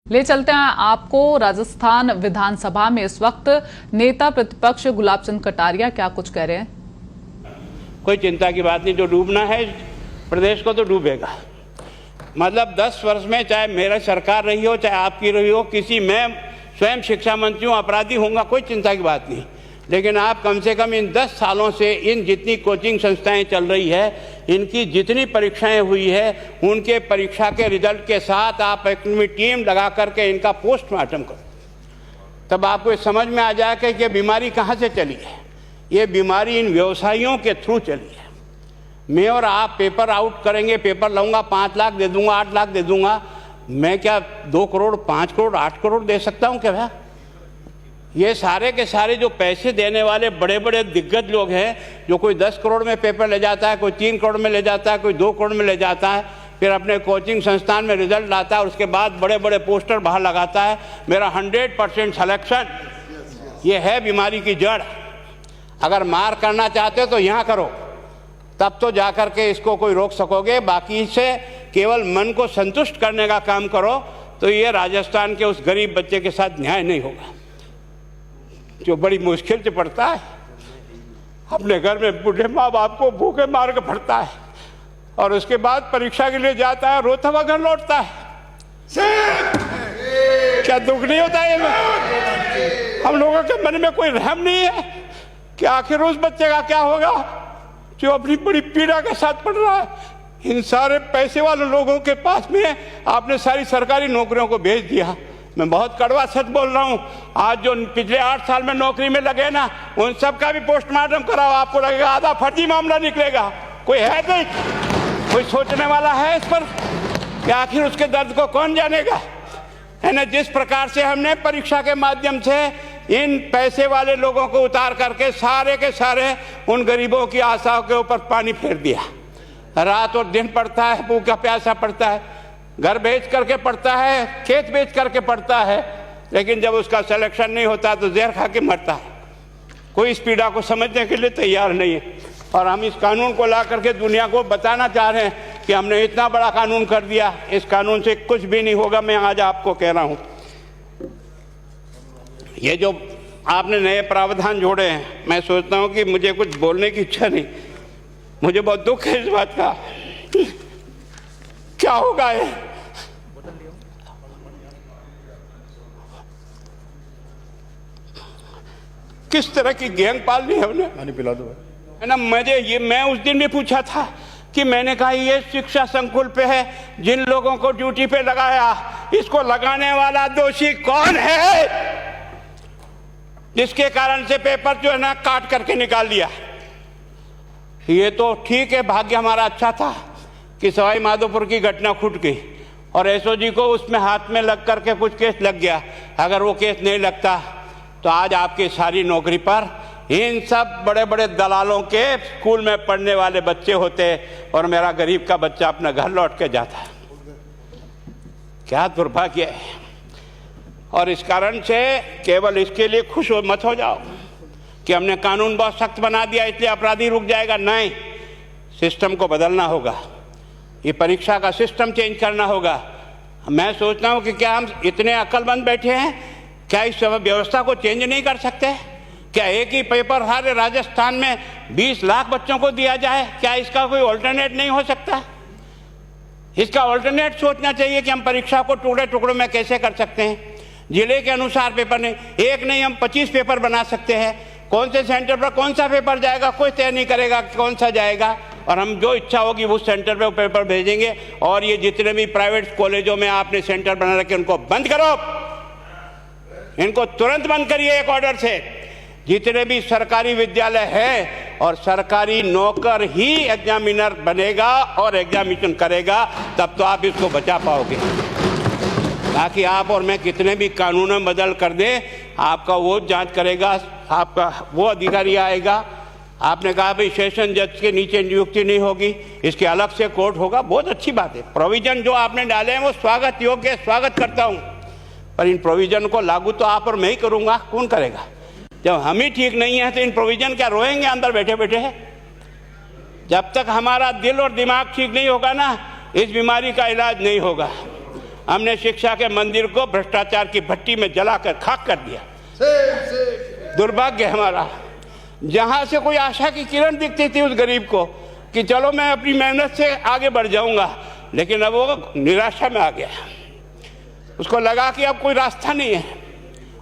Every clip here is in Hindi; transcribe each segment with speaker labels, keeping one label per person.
Speaker 1: ले चलते हैं आपको राजस्थान विधानसभा में इस वक्त नेता प्रतिपक्ष गुलाब चंद कटारिया क्या कुछ कह रहे हैं।
Speaker 2: कोई चिंता की बात नहीं, जो डूबना है प्रदेश को तो डूबेगा। मतलब 10 वर्ष में चाहे मेरा सरकार रही हो चाहे आपकी रही हो, किसी मैं स्वयं शिक्षा मंत्री हूँ, अपराधी होऊंगा, कोई चिंता की बात नहीं। लेकिन आप कम से कम इन 10 सालों से इन जितनी कोचिंग संस्थाएं चल रही है, इनकी जितनी परीक्षाएं हुई है, उनके परीक्षा के रिजल्ट के साथ आप एक टीम लगा करके इनका पोस्टमार्टम करो, तब आपको समझ में आ जाएगा कि ये बीमारी कहाँ से चली है। ये बीमारी इन व्यवसायियों के थ्रू चली है। मैं और आप पेपर आउट करेंगे, पेपर लाऊंगा, 5 लाख दे दूंगा, 8 लाख दे दूंगा, मैं क्या 2 करोड़ 5 करोड़ 8 करोड़ दे सकता हूँ क्या भैया? ये सारे के सारे जो पैसे देने वाले बड़े बड़े दिग्गज लोग हैं, जो कोई 10 करोड़ में पेपर ले जाता है, कोई 3 करोड़ में ले जाता है, कोई 2 करोड़ में ले जाता है, फिर अपने कोचिंग संस्थान में रिजल्ट लाता है, उसके बाद बड़े बड़े पोस्टर बाहर लगाता है, मेरा 100% सिलेक्शन। ये है बीमारी की जड़। अगर मार करना चाहते हो तो यहाँ करो, तब तो जा कर के इसको कोई रोक सकोगे। बाकी से केवल मन को संतुष्ट करने का काम करो तो ये राजस्थान के उस गरीब बच्चे के साथ न्याय नहीं होगा, जो बड़ी मुश्किल से पढ़ता है, अपने घर में बूढ़े माँ बाप को भूखे मार के पढ़ता है और उसके बाद परीक्षा के लिए जाता है, रोता हुआ घर लौटता है। क्या दुख नहीं होता है? हम लोगों के मन में कोई रहम नहीं है कि आखिर उस बच्चे का क्या होगा जो अपनी बड़ी पीड़ा के साथ पढ़ रहा है। इन सारे पैसे वाले लोगों के पास में आपने सारी सरकारी नौकरियों को भेज दिया। मैं बहुत कड़वा सच बोल रहा हूँ। आज जो पिछले 8 साल में नौकरी में लगे ना, उन सब का भी पोस्टमार्टम कराओ, आपको लगेगा आधा फर्जी मामला निकलेगा। कोई है नहीं, कोई सोचने वाला है इस पर कि आखिर उसके दर्द को कौन जानेगा, है ना। जिस प्रकार से हमने परीक्षा के माध्यम से इन पैसे वाले लोगों को उतार करके सारे के सारे उन गरीबों की आशाओं के ऊपर पानी फेर दिया। रात और दिन पड़ता है, भूखा प्यासा पड़ता है, घर बेच करके पढ़ता है, खेत बेच करके पढ़ता है, लेकिन जब उसका सिलेक्शन नहीं होता तो जहर खा के मरता है। कोई इस पीड़ा को समझने के लिए तैयार नहीं है। और हम इस कानून को ला करके दुनिया को बताना चाह रहे हैं कि हमने इतना बड़ा कानून कर दिया, इस कानून से कुछ भी नहीं होगा। मैं आज आपको कह रहा हूँ, ये जो आपने नए प्रावधान जोड़े हैं, मैं सोचता हूँ कि मुझे कुछ बोलने की इच्छा नहीं, मुझे बहुत दुख है इस बात का। क्या होगा ये? किस तरह की गैंग पालनी है उन्हें?
Speaker 3: पानी पिला दो,
Speaker 2: है ना। मैं उस दिन भी पूछा था कि मैंने कहा ये शिक्षा संकुल पे है, जिन लोगों को ड्यूटी पे लगाया, इसको लगाने वाला दोषी कौन है, जिसके कारण से पेपर जो है ना काट करके निकाल दिया। ये तो ठीक है, भाग्य हमारा अच्छा था कि सवाई माधोपुर की घटना फूट गई और एसओजी को उसमें हाथ में लग करके कुछ केस लग गया। अगर वो केस नहीं लगता तो आज आपकी सारी नौकरी पर इन सब बड़े बड़े दलालों के स्कूल में पढ़ने वाले बच्चे होते और मेरा गरीब का बच्चा अपना घर लौट के जाता। क्या दुर्भाग्य है। और इस कारण से केवल इसके लिए खुश मत हो जाओ कि हमने कानून बहुत सख्त बना दिया इसलिए अपराधी रुक जाएगा। नहीं, सिस्टम को बदलना होगा, ये परीक्षा का सिस्टम चेंज करना होगा। मैं सोचता हूँ कि क्या हम इतने अक्लमंद बैठे हैं, क्या इस व्यवस्था को चेंज नहीं कर सकते? क्या एक ही पेपर हर राजस्थान में 20 लाख बच्चों को दिया जाए? क्या इसका कोई ऑल्टरनेट नहीं हो सकता? इसका ऑल्टरनेट सोचना चाहिए कि हम परीक्षा को टुकड़े टुकड़ों में कैसे कर सकते हैं। जिले के अनुसार पेपर नहीं, एक नहीं हम 25 पेपर बना सकते हैं। कौन से सेंटर पर कौन सा पेपर जाएगा कोई तय नहीं करेगा कौन सा जाएगा, और हम जो इच्छा होगी उस सेंटर पे वो पेपर भेजेंगे। और ये जितने भी प्राइवेट कॉलेजों में आपने सेंटर बना रखे उनको बंद करो, इनको तुरंत बंद करिए एक ऑर्डर से। जितने भी सरकारी विद्यालय है और सरकारी नौकर ही एग्जामिनर बनेगा और एग्जामिनेशन करेगा, तब तो आप इसको बचा पाओगे। ताकि आप और मैं कितने भी कानून बदल कर दें, आपका वो जांच करेगा, आपका वो अधिकारी आएगा। आपने कहा भाई सेशन जज के नीचे नियुक्ति नहीं होगी, इसके अलग से कोर्ट होगा, बहुत अच्छी बात है। प्रोविजन जो आपने डाले हैं वो स्वागत योग्य है, स्वागत करता हूँ, पर इन प्रोविजन को लागू तो आप और मैं ही करूँगा, कौन करेगा? जब हम ही ठीक नहीं है तो इन प्रोविजन क्या रोएंगे अंदर बैठे बैठे? जब तक हमारा दिल और दिमाग ठीक नहीं होगा ना, इस बीमारी का इलाज नहीं होगा। हमने शिक्षा के मंदिर को भ्रष्टाचार की भट्टी में जलाकर खाक कर दिया। दुर्भाग्य हमारा, जहां से कोई आशा की किरण दिखती थी उस गरीब को कि चलो मैं अपनी मेहनत से आगे बढ़ जाऊंगा, लेकिन अब वो निराशा में आ गया। उसको लगा कि अब कोई रास्ता नहीं है।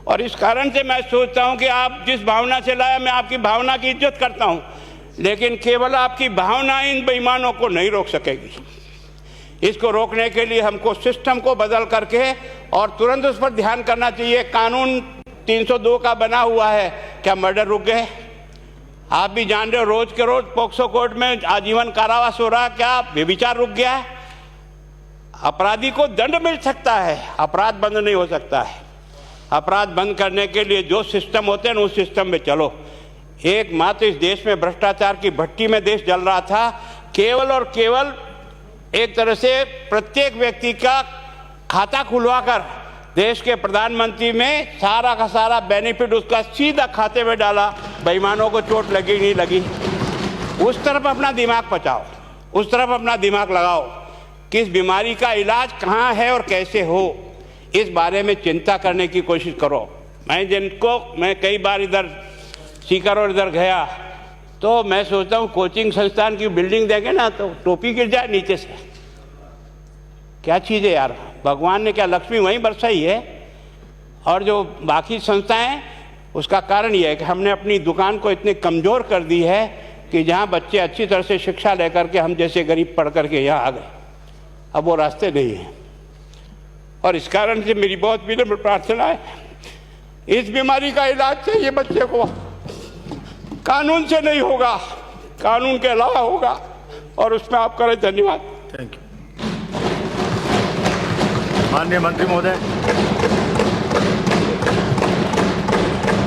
Speaker 2: और इस कारण से मैं सोचता हूं कि आप जिस भावना से लाया, मैं आपकी भावना की इज्जत करता हूं, लेकिन केवल आपकी भावना इन बेईमानों को नहीं रोक सकेगी। इसको रोकने के लिए हमको सिस्टम को बदल करके और तुरंत उस पर ध्यान करना चाहिए। कानून 302 का बना हुआ है, क्या मर्डर रुक गए? आप भी जान रहे हो, रोज के रोज पोक्सो कोर्ट में आजीवन कारावास हो रहा, क्या व्यभिचार रुक गया है? अपराधी को दंड मिल सकता है, अपराध बंद नहीं हो सकता है। अपराध बंद करने के लिए जो सिस्टम होते हैं उस सिस्टम में चलो। एकमात्र इस देश में भ्रष्टाचार की भट्टी में देश जल रहा था। केवल और केवल एक तरह से प्रत्येक व्यक्ति का खाता खुलवाकर देश के प्रधानमंत्री में सारा का सारा बेनिफिट उसका सीधा खाते में डाला। बेईमानों को चोट लगी नहीं लगी, उस तरफ अपना दिमाग बचाओ, उस तरफ अपना दिमाग लगाओ। किस बीमारी का इलाज कहाँ है और कैसे हो, इस बारे में चिंता करने की कोशिश करो। मैं कई बार इधर सीकर और इधर गया तो मैं सोचता हूँ कोचिंग संस्थान की बिल्डिंग देंगे ना तो टोपी गिर जाए नीचे से। क्या चीज़ है यार, भगवान ने क्या लक्ष्मी वहीं बरसाई है? और जो बाकी संस्थाएं, उसका कारण यह है कि हमने अपनी दुकान को इतनी कमज़ोर कर दी है कि जहाँ बच्चे अच्छी तरह से शिक्षा लेकर के हम जैसे गरीब पढ़ करके यहाँ आ गए, अब वो रास्ते नहीं हैं। और इस कारण से मेरी बहुत विनम्र प्रार्थना है, इस बीमारी का इलाज चाहिए बच्चे को, कानून से नहीं होगा, कानून के अलावा होगा, और उसमें आप करें। धन्यवाद।
Speaker 3: Thank you. माननीय मंत्री महोदय।